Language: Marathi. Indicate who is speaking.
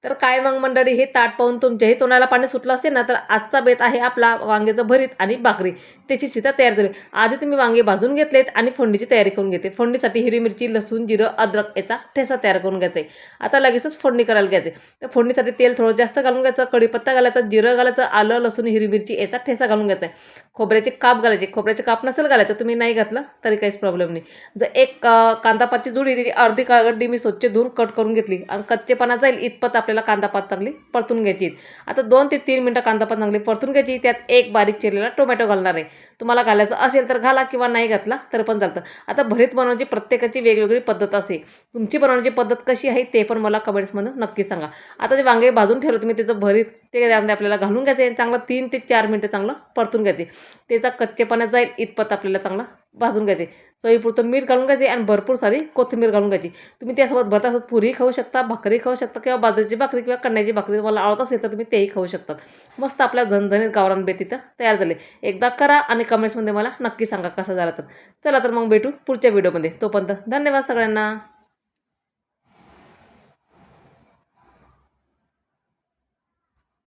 Speaker 1: तर काय मग मंडळी, हे ताट पाहून तुमच्याही तोंडाला पाणी सुटलं असेल ना, तर आजचा बेत आहे आपला वांग्याचं भरीत आणि भाकरी. त्याची सीता तयार झाली. आधी तुम्ही वांगे भाजून घेतलेत आणि फोडणीची तयारी करून घेते. फोडणीसाठी हिरवी मिरची, लसूण, जिरं, अद्रक याचा ठेचा तयार करून घ्यायचा आहे. आता लगेचच फोडणी करायला घ्यायचे. तर फोडणीसाठी तेल थोडं जास्त घालून घ्यायचं, कढीपत्ता घालायचा, जिरं घालायचं, आलं, लसूण, हिरवी मिरची याचा ठेचा घालून घ्यायचा आहे. खोबऱ्याचे काप घालायचे. खोबऱ्याचे काप नसेल घालायचं, तुम्ही नाही घातलं तरी काहीच प्रॉब्लेम नाही. जर एक कांदा पातची जुडी त्याची अर्धी कागडी मी स्वच्छ धुवून कट करून घेतली आणि कच्चेपणा जाईल इतपत आपल्याला कांदा पात चांगली परतून घ्यायची. आता 2 ते 3 मिनटं कांदा पात चांगली परतून घ्यायची. त्यात एक बारीक चिरलेला टोमॅटो घालणार आहे. तुम्हाला घालायचं असेल तर घाला किंवा नाही घातला तर पण चालतं. आता भरीत बनवण्याची प्रत्येकाची वेगवेगळी पद्धत असते. तुमची बनवण्याची पद्धत कशी आहे ते पण मला कमेंट्समध्ये नक्की सांगा. आता जे वांगे भाजून ठेवलं तुम्ही त्याचं भरीत ते त्यामध्ये आपल्याला घालून घ्यायचं आहे. चांगलं 3 ते 4 मिनटं चांगलं परतून घ्यायचे. त्याचा कच्चेपणा जाईल इतपत आपल्याला चांगला भाजून घ्यायचे. चवीपुरतं मीठ घालून घ्यायचे आणि भरपूर सारी कोथिंबीर घालून घ्यायची. तुम्ही त्यासोबत भरतासोबत पुरी खाऊ शकता, भाकरी खाऊ शकता किंवा बाजरीची भाकरी किंवा कण्याची भाकरी तुम्हाला आवडत असेल तर तुम्ही तेही खाऊ शकता. मस्त आपल्या झणझणीत गावरान बेत इथं तयार झाले. एकदा करा आणि कमेंट्समध्ये मला नक्की सांगा कसं झालं तर. चला तर मग भेटू पुढच्या व्हिडिओमध्ये. तोपर्यंत धन्यवाद सगळ्यांना.